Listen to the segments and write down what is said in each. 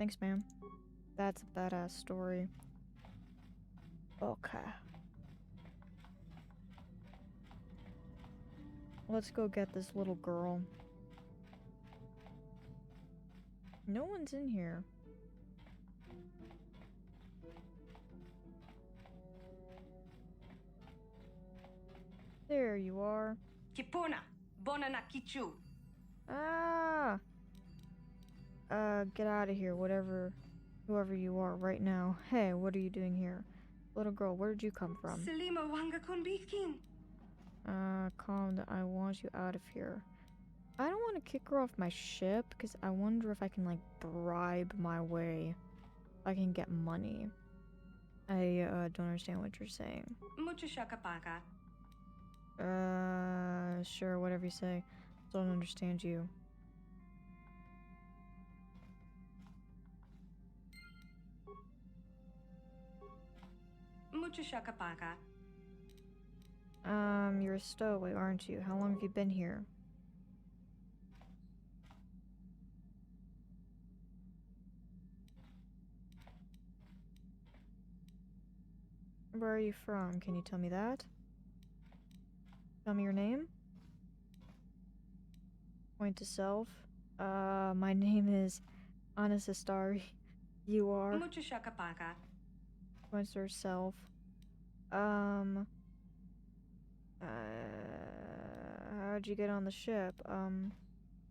Thanks, ma'am. That's a badass story. Okay. Let's go get this little girl. No one's in here. There you are. Kipona, bonana kichu. Ah! Get out of here, whoever you are right now. Hey, what are you doing here? Little girl, where did you come from? Selima wanga konbitkin. Calm, I want you out of here. I don't want to kick her off my ship, because I wonder if I can, like, bribe my way. I can get money. I, don't understand what you're saying. Mucho Shaka-Paka. Sure, whatever you say. Don't understand you. Mucho Shaka-Paka. You're a stowaway, aren't you? How long have you been here? Where are you from? Can you tell me that? Tell me your name? Point to self. My name is Anasastari. You are? Mucho Shaka-Paka. Points to herself. How'd you get on the ship?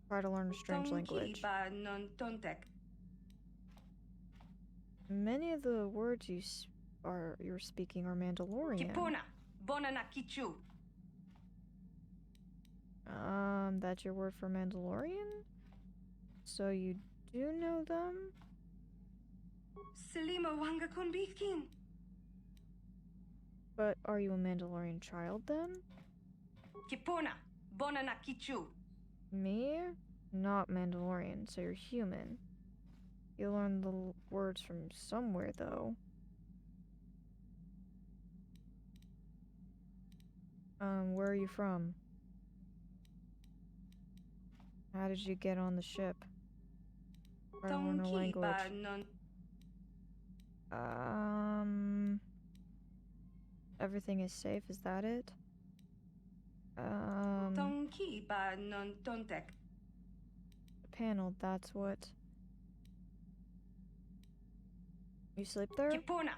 Try to learn a strange language. Ba non tontek. Many of the words you're speaking are Mandalorian. Kipona, bonana kichu. That's your word for Mandalorian? So you do know them? Selima wanga konbitkin. But are you a Mandalorian child then? Kipona, bonana kichu. Me? Not Mandalorian, so you're human. You learned the words from somewhere, though. Where are you from? How did you get on the ship? I don't know language. Everything is safe, is that it? Tonki ba non tontek. The panel, that's what... You sleep there? Kipona.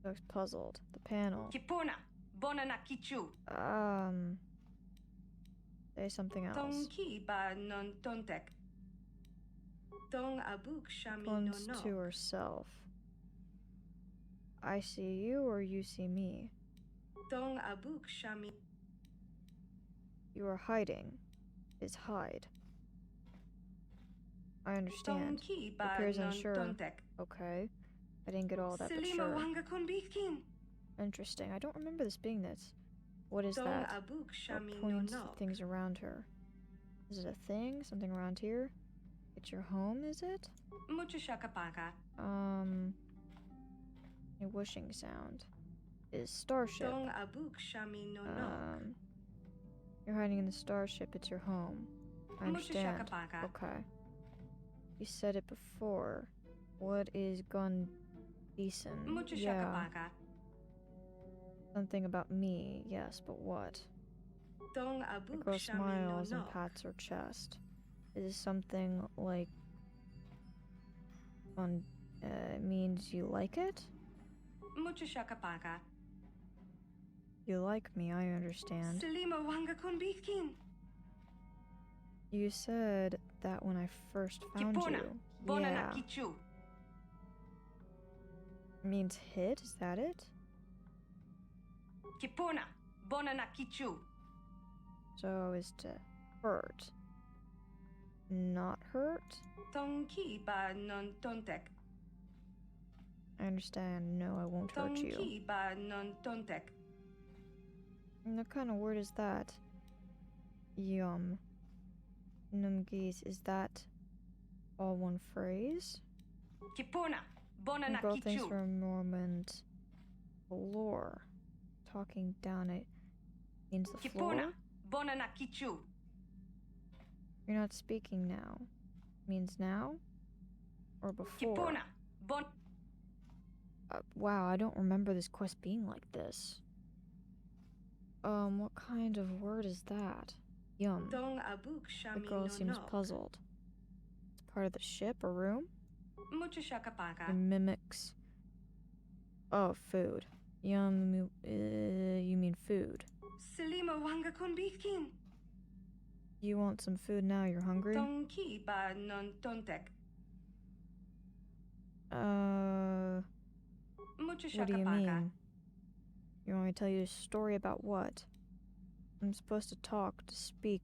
Looks puzzled. The panel. Kipona, bonana kichu. Say something else. Tonki ba non tontek. Tong abuk shami no Points no. to herself. I see you or you see me? Tong abuk shami. You are hiding. Is hide. I understand. Tonki ba Appears non unsure. tontek. Okay. I didn't get all that, but Selima sure. wanga konbitkin. Interesting. I don't remember this being this. What is Tong that? abuk shami What no points no. to things around her? Is it a thing? Something around here? It's your home, is it? Mucho Shaka-Paka. A whooshing sound. Is starship. Tong abuk shami no no. You're hiding in the starship. It's your home. I Mucho understand. Shaka-Paka. Okay. You said it before. What is gun decent? Mucho Yeah. Shaka-Paka. Something about me, yes, but what? Tong The abuk girl shami no smiles no. and pats her chest. Is this something like means you like it? Mucho Shaka-Paka. You like me, I understand. Selima wanga konbitkin. You said that when I first found Kipona, you. bonana Yeah. kichu. Means hit, is that it? Kipona, bonana kichu. So is to hurt. Not hurt? Tonki ba non tontek. I understand. No, I won't hurt you. Tonki ba non tontek. And what kind of word is that? Yum. Numgeese, is that all one phrase? Kipona, The bonana girl thinks kichu. for a moment. Floor. Talking down it means the floor? Kipona, bonana kichu. You're not speaking now. Means now? Or before? Kipona. Bon. Wow, I don't remember this quest being like this. What kind of word is that? Yum. Tong abuk The shami girl no seems no. puzzled. It's part of the ship or room? Mucho Shaka-Paka. It mimics... Oh, food. Yum, you mean food. Selima wanga konbitkin. You want some food now, you're hungry? Tong ki ba non tontek. Mucho What do you Shaka-Paka. mean? You want me to tell you a story about what? I'm supposed to talk, to speak.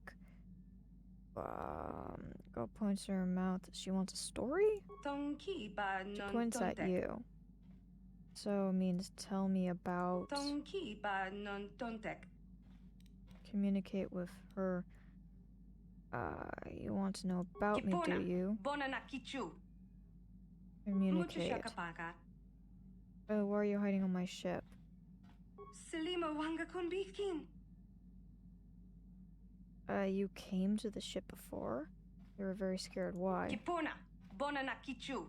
Girl points to her mouth. She wants a story? Tong ki ba She non points at tontek. you. So it means tell me about... Tong ki ba non tontek. Communicate with her. You want to know about me, do you? Bonana kichu. Mucho Communicate. Shaka-Paka. Why are you hiding on my ship? Selima wanga konbitkin. You came to the ship before? You were very scared. Why? Kipona. Bonana kichu.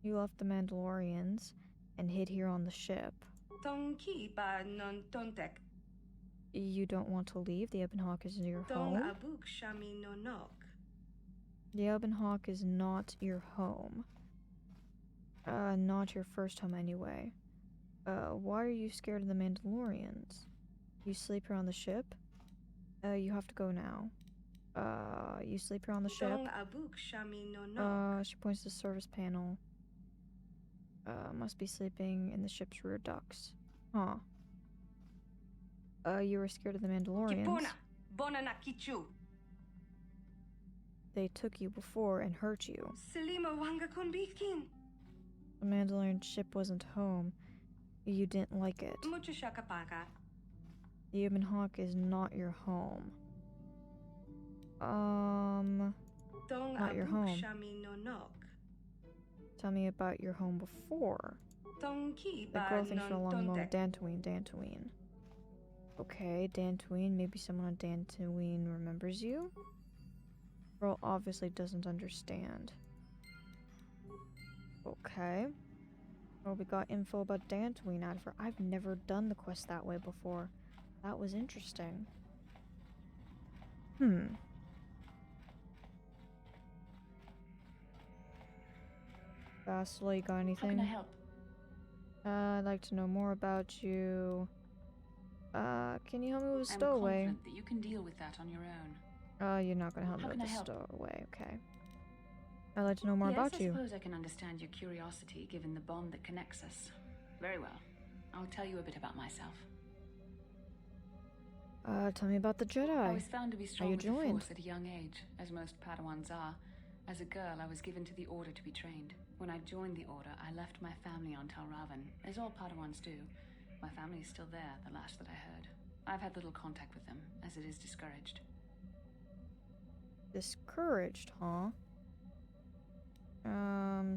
You left the Mandalorians and hid here on the ship. Tong ki ba non tontek. You don't want to leave? The Ebon Hawk is your Tong home? abuk shami no nok. The Ebon Hawk is not your home. Not your first home anyway. Why are you scared of the Mandalorians? You sleep here on the ship? You have to go now. You sleep here on the ship? Tong abuk shami no nok. She points to the service panel. Must be sleeping in the ship's rear ducts. Huh. You were scared of the Mandalorians. Kipona. Bonana kichu. They took you before and hurt you. Selima wanga konbitkin. The Mandalorian ship wasn't home. You didn't like it. Mucho Shaka-Paka. The Ebon Hawk is not your home. Tong Not your abuk home. shami no nok. Tell me about your home before. Tong ki The ba girl thinks for a non long moment. tontek. Dantooine. Okay, Dantooine. Maybe someone on Dantooine remembers you? Girl obviously doesn't understand. Okay. Well, we got info about Dantooine out of her. I've never done the quest that way before. That was interesting. Bastila, you got anything? How can I help? I'd like to know more about you. Can you help me with a I'm stowaway? confident that you can deal with that on your own. You're not gonna help me How with can the I help? stowaway, okay. I'd like to know more Yes, about I you. suppose I can understand your curiosity given the bond that connects us. Very well. I'll tell you a bit about myself. Tell me about the Jedi. I was found to be strong you with the joined? Force at a young age, as most Padawans are. As a girl, I was given to the Order to be trained. When I joined the Order, I left my family on Tal Ravan, as all Padawans do. My family is still there, the last that I heard. I've had little contact with them, as it is discouraged. Discouraged, huh?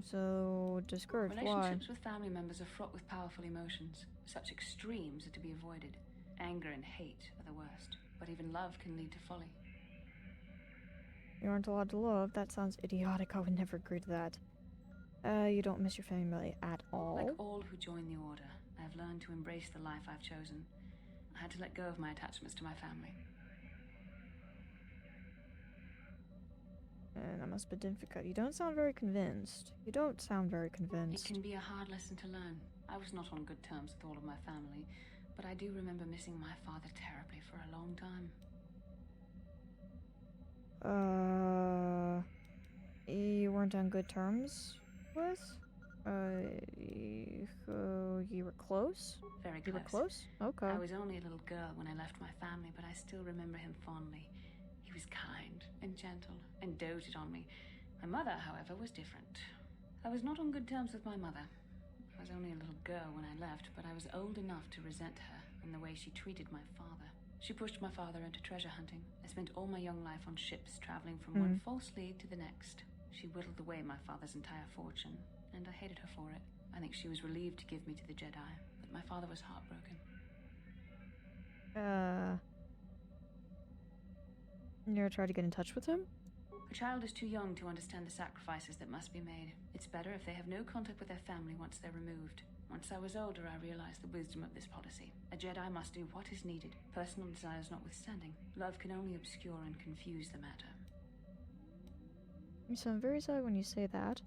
So discouraged, why? Relationships with family members are fraught with powerful emotions. Such extremes are to be avoided. Anger and hate are the worst, but even love can lead to folly. You aren't allowed to love? That sounds idiotic. I would never agree to that. You don't miss your family at all? Like all who join the Order, I have learned to embrace the life I've chosen. I had to let go of my attachments to my family. And that must be difficult. You don't sound very convinced. You don't sound very It convinced. can be a hard lesson to learn. I was not on good terms with all of my family, but I do remember missing my father terribly for a long time. You weren't on good terms with? You were close? Very close. You were close? Okay. I was only a little girl when I left my family, but I still remember him fondly. He was kind and gentle and doted on me. My mother, however, was different. I was not on good terms with my mother. I was only a little girl when I left, but I was old enough to resent her and the way she treated my father. She pushed my father into treasure hunting. I spent all my young life on ships, traveling from one false lead to the next. She whittled away my father's entire fortune, and I hated her for it. I think she was relieved to give me to the Jedi, but my father was heartbroken. You ever tried to get in touch with him? A child is too young to understand the sacrifices that must be made. It's better if they have no contact with their family once they're removed. Once I was older, I realized the wisdom of this policy. A Jedi must do what is needed, personal desires notwithstanding. Love can only obscure and confuse the matter. You sound very sad when you say that.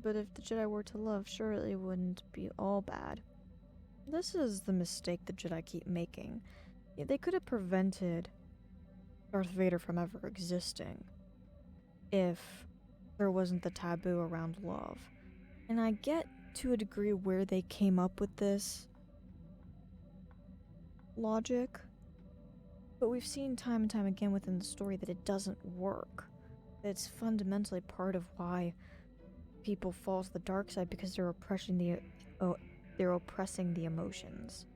But if the Jedi were to love, surely it wouldn't be all bad. This is the mistake the Jedi keep making. They could have prevented Darth Vader from ever existing if there wasn't the taboo around love. And I get to a degree where they came up with this logic, but we've seen time and time again within the story that it doesn't work. It's fundamentally part of why people fall to the dark side, because they're oppressing the emotions.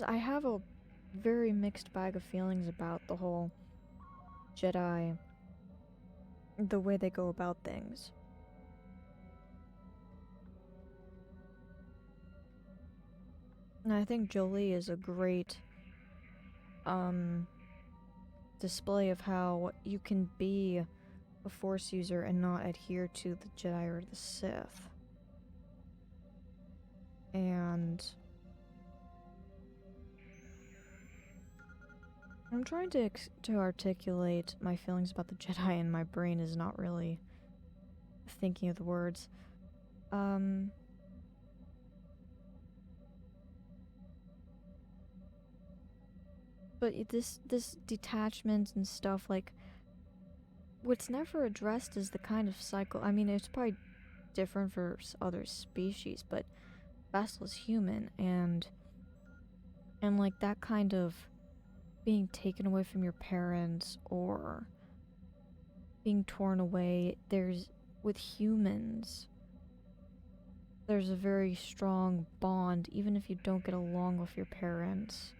I have a very mixed bag of feelings about the whole Jedi, the way they go about things. And I think Jolie is a great display of how you can be a Force user and not adhere to the Jedi or the Sith. And I'm trying to articulate my feelings about the Jedi, and my brain is not really thinking of the words. But this detachment and stuff, like, what's never addressed is the kind of cycle. I mean, it's probably different for other species, but Vessel's human, and like that kind of being taken away from your parents or being torn away. With humans, there's a very strong bond, even if you don't get along with your parents.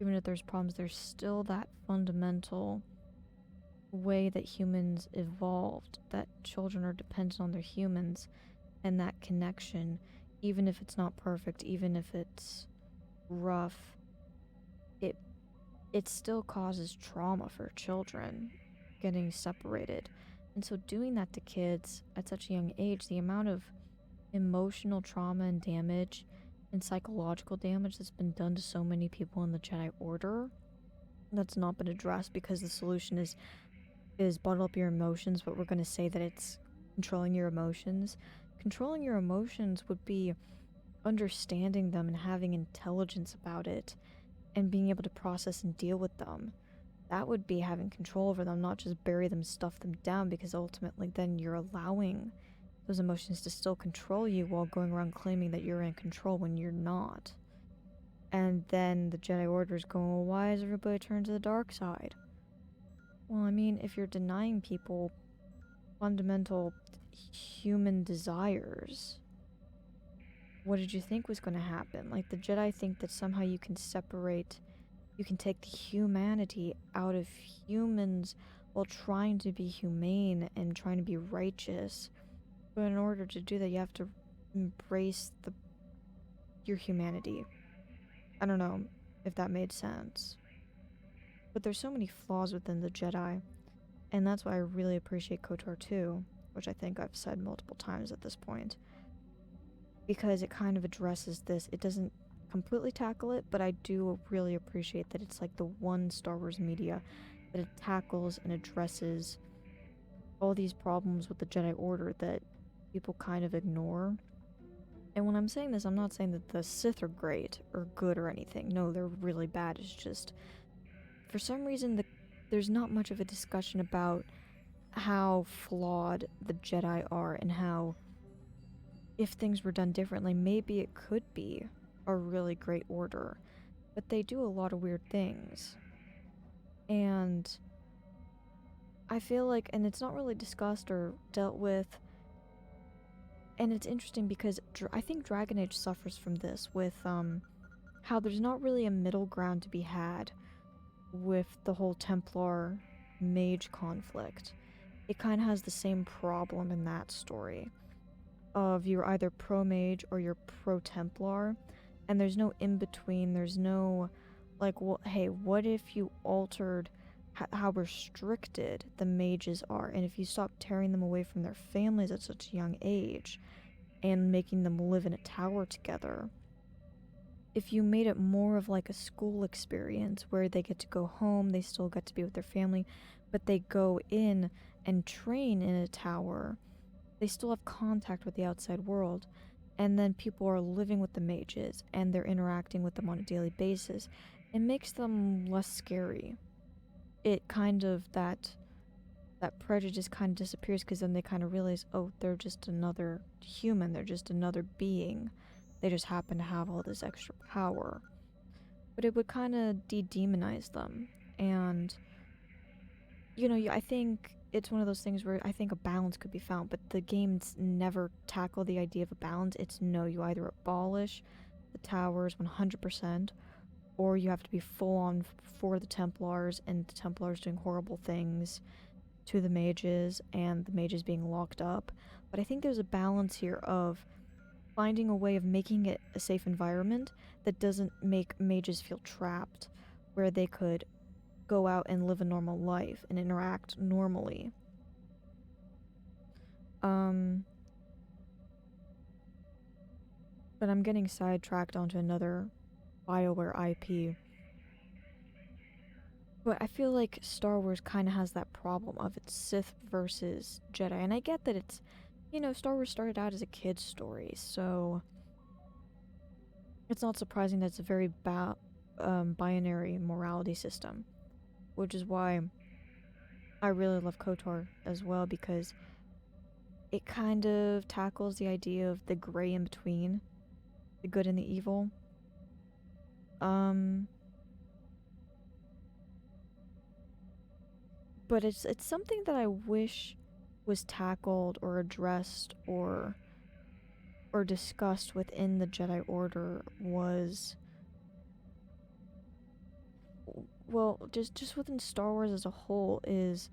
Even if there's problems, there's still that fundamental way that humans evolved, that children are dependent on their humans, and that connection, even if it's not perfect, even if it's rough, it still causes trauma for children getting separated. And so doing that to kids at such a young age, the amount of emotional trauma and damage and psychological damage that's been done to so many people in the Jedi Order that's not been addressed, because the solution is bottle up your emotions, but we're going to say that it's controlling your emotions. Controlling your emotions would be understanding them and having intelligence about it and being able to process and deal with them. That would be having control over them, not just bury them, stuff them down, because ultimately then you're allowing those emotions to still control you while going around claiming that you're in control when you're not. And then the Jedi Order is going, well, why is everybody turned to the dark side? Well, I mean, if you're denying people fundamental human desires, what did you think was going to happen? Like, the Jedi think that somehow you can take the humanity out of humans while trying to be humane and trying to be righteous. But in order to do that, you have to embrace your humanity. I don't know if that made sense. But there's so many flaws within the Jedi, and that's why I really appreciate Kotor too, which I think I've said multiple times at this point. Because it kind of addresses this. It doesn't completely tackle it, but I do really appreciate that it's like the one Star Wars media that it tackles and addresses all these problems with the Jedi Order that people kind of ignore. And when I'm saying this, I'm not saying that the Sith are great or good or anything. No, they're really bad. It's just, for some reason, there's not much of a discussion about how flawed the Jedi are, and how, if things were done differently, maybe it could be a really great order. But they do a lot of weird things. And I feel like, and it's not really discussed or dealt with, and it's interesting because I think Dragon Age suffers from this, with how there's not really a middle ground to be had with the whole Templar mage conflict. it kind of has the same problem in that story of you're either pro-mage or you're pro-Templar, and there's no in-between. There's no, like, well, hey, what if you altered how restricted the mages are, and if you stop tearing them away from their families at such a young age and making them live in a tower together? If you made it more of like a school experience where they get to go home, they still get to be with their family, but they go in and train in a tower, they still have contact with the outside world, and then people are living with the mages and they're interacting with them on a daily basis, it makes them less scary. It kind of, that prejudice kind of disappears, because then they kind of realize, oh, they're just another human, they're just another being. They just happen to have all this extra power. But it would kind of de-demonize them. And, you know, I think it's one of those things where I think a balance could be found, but the games never tackle the idea of a balance. It's no, you either abolish the towers 100%, or you have to be full on for the Templars, and the Templars doing horrible things to the mages, and the mages being locked up. But I think there's a balance here of finding a way of making it a safe environment that doesn't make mages feel trapped, where they could go out and live a normal life and interact normally. But I'm getting sidetracked onto another BioWare IP. But I feel like Star Wars kind of has that problem of it's Sith versus Jedi. And I get that it's, you know, Star Wars started out as a kid's story, so it's not surprising that it's a very binary morality system. Which is why I really love Kotor as well, because it kind of tackles the idea of the gray in between, the good and the evil. But it's something that I wish was tackled or addressed or discussed within the Jedi Order was, well, just within Star Wars as a whole, is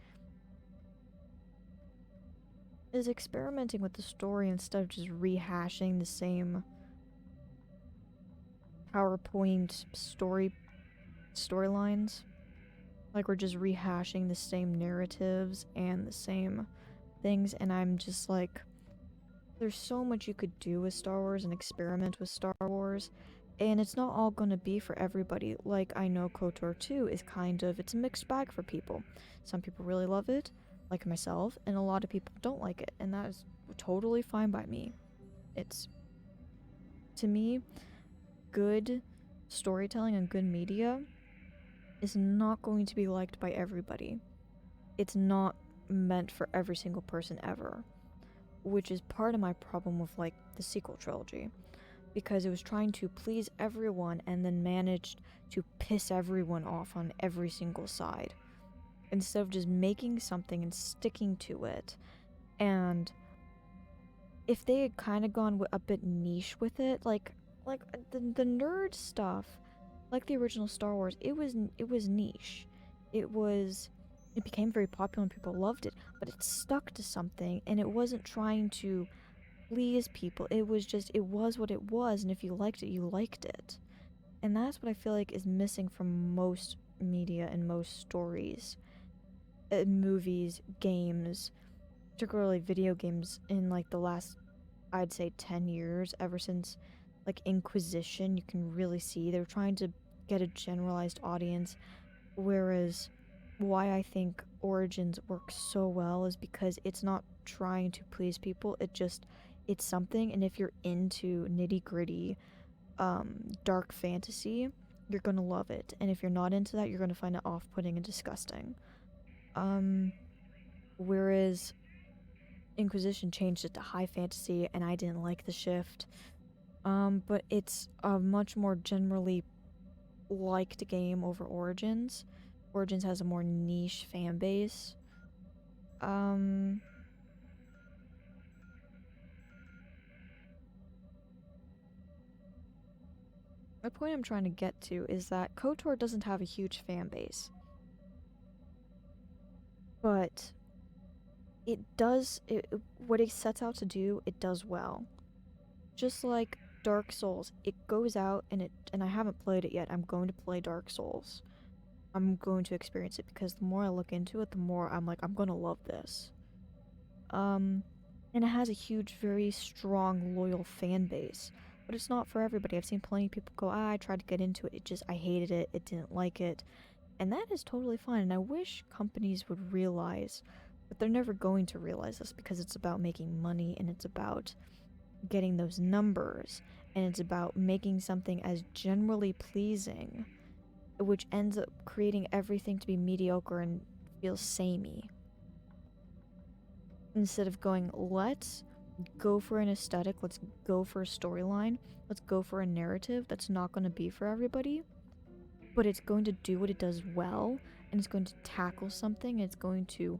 experimenting with the story instead of just rehashing the same PowerPoint storylines. Like, we're just rehashing the same narratives and the same things, and I'm just like, there's so much you could do with Star Wars and experiment with Star Wars, and it's not all gonna be for everybody. Like, I know Kotor 2 is kind of, it's a mixed bag for people. Some people really love it, like myself, and a lot of people don't like it, and that is totally fine by me. It's, to me, good storytelling and good media is not going to be liked by everybody. It's not meant for every single person ever, which is part of my problem with, like, the sequel trilogy, because it was trying to please everyone and then managed to piss everyone off on every single side, instead of just making something and sticking to it. And if they had kind of gone a bit niche with it, like the nerd stuff, like the original Star Wars, it was niche. It became very popular and people loved it, but it stuck to something, and it wasn't trying to please people. It was just, it was what it was, and if you liked it, you liked it. And that's what I feel like is missing from most media and most stories, movies, games, particularly video games, in like the last, I'd say, 10 years, ever since like Inquisition. You can really see they're trying to get a generalized audience, whereas why I think Origins works so well is because it's not trying to please people. It's something, and if you're into nitty-gritty dark fantasy, you're gonna love it, and if you're not into that, you're gonna find it off-putting and disgusting. Whereas Inquisition changed it to high fantasy, and I didn't like the shift. But it's a much more generally liked game over Origins. Origins has a more niche fan base. The point I'm trying to get to is that KOTOR doesn't have a huge fan base. But it does what it sets out to do, it does well. Just like Dark Souls, it goes out and I haven't played it yet. I'm going to play Dark Souls. I'm going to experience it because the more I look into it, the more I'm like, I'm gonna love this. And it has a huge, very strong, loyal fan base. But it's not for everybody. I've seen plenty of people go, I tried to get into it, I hated it, it didn't like it. And that is totally fine, and I wish companies would realize, but they're never going to realize this because it's about making money and it's about getting those numbers and it's about making something as generally pleasing, which ends up creating everything to be mediocre and feel samey. Instead of going, let's go for an aesthetic, let's go for a storyline, let's go for a narrative that's not going to be for everybody, but it's going to do what it does well, and it's going to tackle something, and it's going to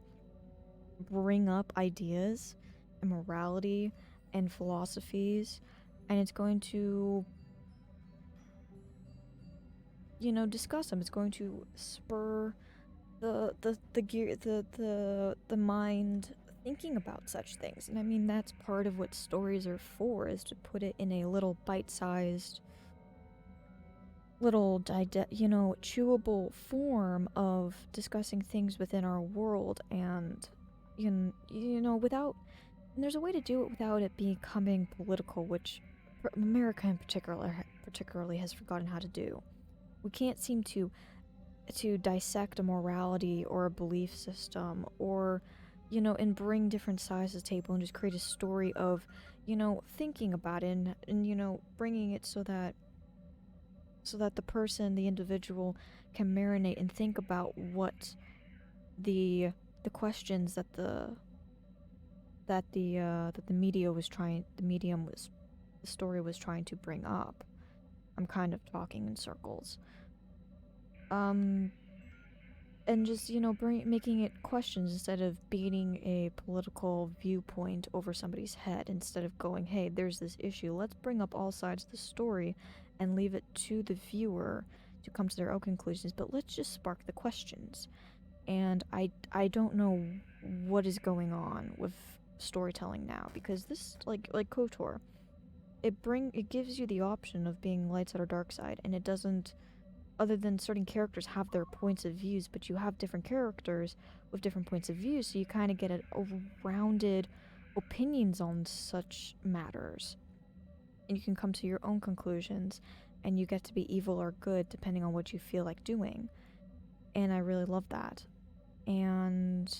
bring up ideas and morality and philosophies, and it's going to, you know, discuss them. It's going to spur the mind thinking about such things. And I mean, that's part of what stories are for, is to put it in a little bite-sized, little chewable form of discussing things within our world, and you know, without, and there's a way to do it without it becoming political, which America in particularly has forgotten how to do. We can't seem to dissect a morality or a belief system, or, you know, and bring different sides to the table and just create a story of, you know, thinking about it and you know, bringing it so that the person, the individual, can marinate and think about what the questions that the story was trying to bring up. I'm kind of talking in circles. And just, you know, making it questions instead of beating a political viewpoint over somebody's head. Instead of going, hey, there's this issue, let's bring up all sides of the story and leave it to the viewer to come to their own conclusions, but let's just spark the questions. And I don't know what is going on with storytelling now, because this, like Kotor, it gives you the option of being light side or dark side, and it doesn't, other than certain characters have their points of views, but you have different characters with different points of view, so you kind of get a rounded opinions on such matters. And you can come to your own conclusions, and you get to be evil or good depending on what you feel like doing. And I really love that. And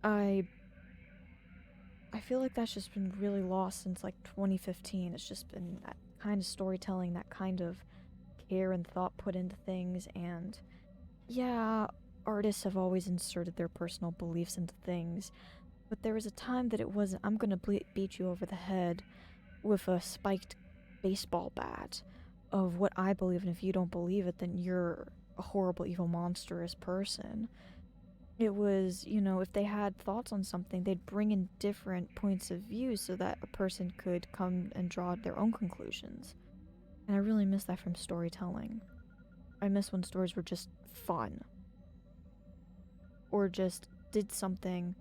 I feel like that's just been really lost since like 2015. It's just been that kind of storytelling, that kind of care and thought put into things. And yeah, artists have always inserted their personal beliefs into things, but there was a time that it wasn't, I'm gonna beat you over the head with a spiked baseball bat of what I believe, and if you don't believe it, then you're a horrible, evil, monstrous person. It was, you know, if they had thoughts on something, they'd bring in different points of view so that a person could come and draw their own conclusions. And I really miss that from storytelling. I miss when stories were just fun. Or just did something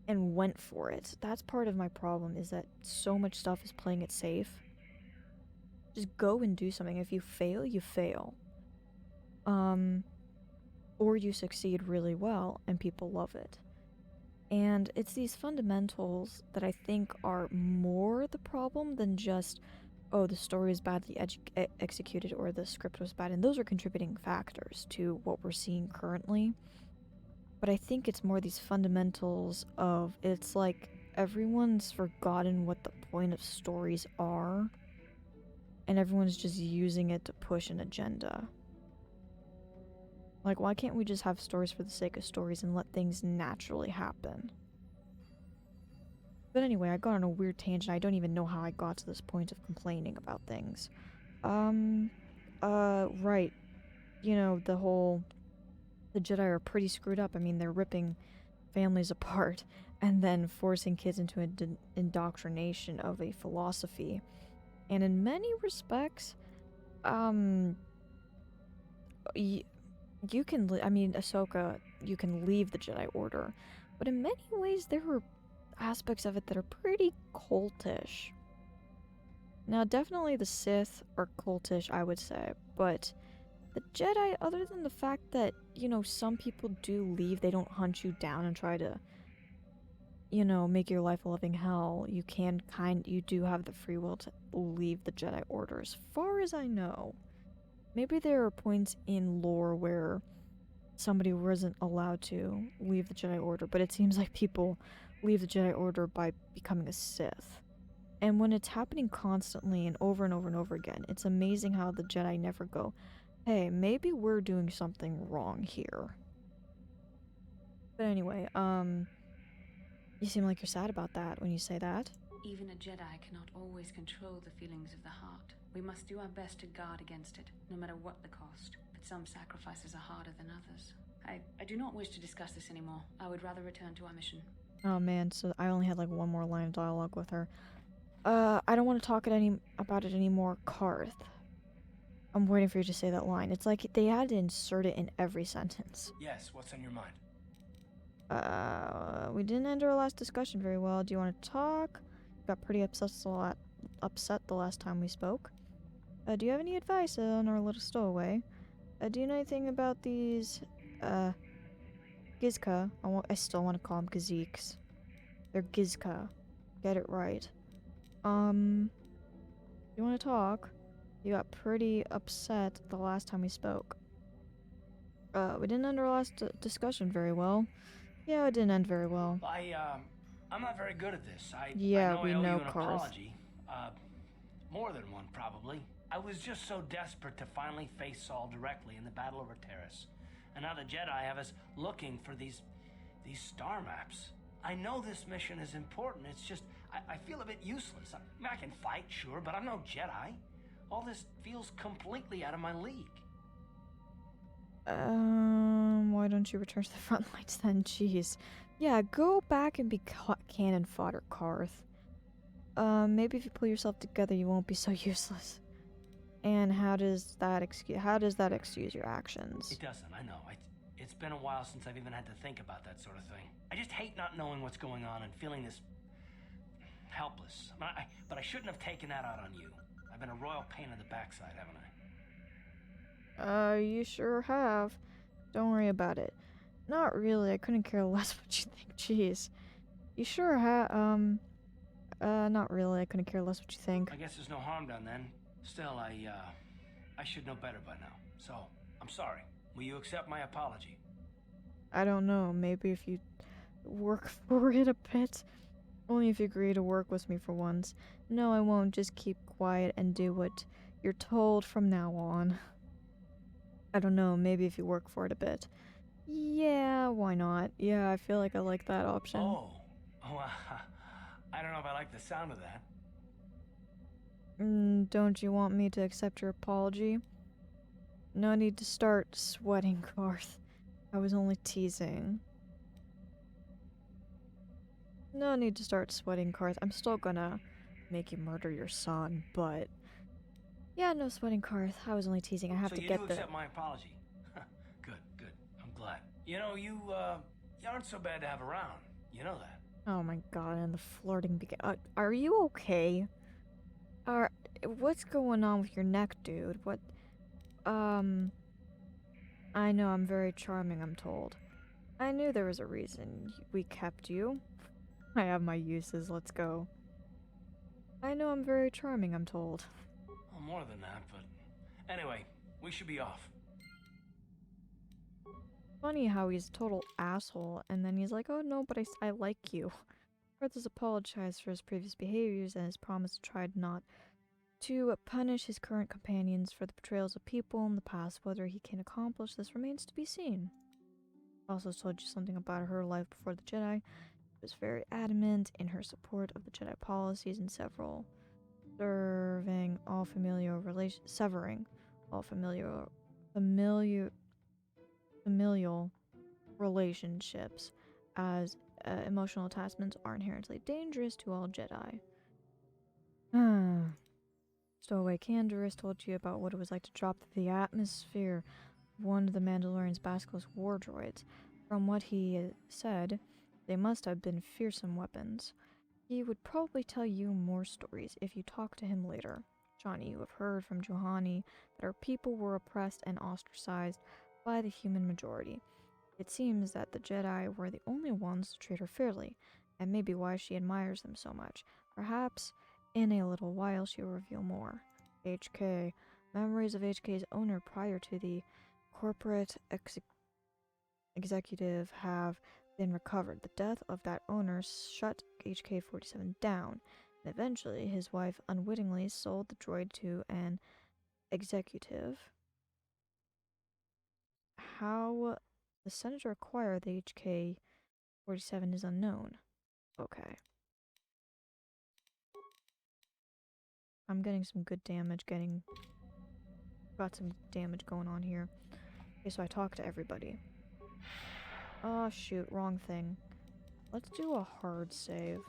and went for it. That's part of my problem, is that so much stuff is playing it safe. Just go and do something. If you fail, you fail. Or you succeed really well and people love it. And it's these fundamentals that I think are more the problem than just, oh, the story is badly executed or the script was bad. And those are contributing factors to what we're seeing currently. But I think it's more these fundamentals of, it's like everyone's forgotten what the point of stories are, and everyone's just using it to push an agenda. Like, why can't we just have stories for the sake of stories and let things naturally happen? But anyway, I got on a weird tangent. I don't even know how I got to this point of complaining about things. Right. You know, the Jedi are pretty screwed up. I mean, they're ripping families apart and then forcing kids into an indoctrination of a philosophy. And in many respects, you can, I mean, Ahsoka, you can leave the Jedi Order. But in many ways, there are aspects of it that are pretty cultish. Now, definitely the Sith are cultish, I would say, but the Jedi, other than the fact that, you know, some people do leave, they don't hunt you down and try to, you know, make your life a living hell, you do have the free will to leave the Jedi Order, as far as I know. Maybe there are points in lore where somebody wasn't allowed to leave the Jedi Order, but it seems like people leave the Jedi Order by becoming a Sith. And when it's happening constantly and over and over and over again, it's amazing how the Jedi never go, hey, maybe we're doing something wrong here. But anyway, you seem like you're sad about that when you say that. Even a Jedi cannot always control the feelings of the heart. We must do our best to guard against it, no matter what the cost. But some sacrifices are harder than others. I do not wish to discuss this anymore. I would rather return to our mission. Oh man, so I only had like one more line of dialogue with her. I don't want to talk about it anymore, Karth. I'm waiting for you to say that line. It's like they had to insert it in every sentence. Yes, what's on your mind? We didn't end our last discussion very well. Do you want to talk? Got pretty upset the last time we spoke. Do you have any advice on our little stowaway? Do you know anything about these, Gizka? I still want to call them Gazeeks. They're Gizka. Get it right. You want to talk? You got pretty upset the last time we spoke. We didn't end our last discussion very well. Yeah, it didn't end very well. I'm not very good at this. Yeah, I we owe know, you an Karth. apology. More than one, probably. I was just so desperate to finally face Saul directly in the Battle over Terrace. And now the Jedi have us looking for these star maps. I know this mission is important. It's just, I feel a bit useless. I can fight, sure, but I'm no Jedi. All this feels completely out of my league. Why don't you return to the front lines then? Jeez. Yeah, go back and be cannon fodder, Karth. Maybe if you pull yourself together, you won't be so useless. And how does that excuse your actions? It doesn't, I know. It's been a while since I've even had to think about that sort of thing. I just hate not knowing what's going on and feeling this helpless. But I shouldn't have taken that out on you. I've been a royal pain in the backside, haven't I? You sure have. Don't worry about it. Not really, I couldn't care less what you think, jeez. You sure have, not really, I couldn't care less what you think. I guess there's no harm done then. Still, I should know better by now. So, I'm sorry. Will you accept my apology? I don't know, maybe if you work for it a bit. Only if you agree to work with me for once. No, I won't. Just keep quiet and do what you're told from now on. I don't know, maybe if you work for it a bit. Yeah, why not? Yeah, I feel like I like that option. Oh, I don't know if I like the sound of that. Don't you want me to accept your apology? No need to start sweating, Karth. I was only teasing. No need to start sweating, Karth. I'm still gonna make you murder your son, but... Yeah, no sweating, Karth. I was only teasing. I have to get So you do accept my apology? Good. I'm glad. You know, you aren't so bad to have around. You know that. Oh my god, and the flirting began. Are you okay? What's going on with your neck, dude? What? I know I'm very charming, I'm told. I knew there was a reason we kept you. I have my uses, let's go. I know I'm very charming, I'm told. Well, more than that, but... Anyway, we should be off. Funny how he's a total asshole, and then he's like, oh no, but I like you. Karth has apologized for his previous behaviors and has promised to try not to punish his current companions for the betrayals of people in the past. Whether he can accomplish this remains to be seen. Also told you something about her life before the Jedi. She was very adamant in her support of the Jedi policies and severing all familial relationships, as emotional attachments are inherently dangerous to all Jedi. Stowaway Canderous told you about what it was like to drop through the atmosphere of one of the Mandalorian's basilisk war droids. From what he said, they must have been fearsome weapons. He would probably tell you more stories if you talk to him later. Johnny, you have heard from Johanny that our people were oppressed and ostracized by the human majority. It seems that the Jedi were the only ones to treat her fairly, and maybe why she admires them so much. Perhaps in a little while she will reveal more. HK. Memories of HK's owner prior to the corporate executive have been recovered. The death of that owner shut HK-47 down, and eventually his wife unwittingly sold the droid to an executive. How the senator acquired the HK-47 is unknown. Okay. I'm getting some good damage, got some damage going on here. Okay, so I talked to everybody. Oh shoot, wrong thing. Let's do a hard save.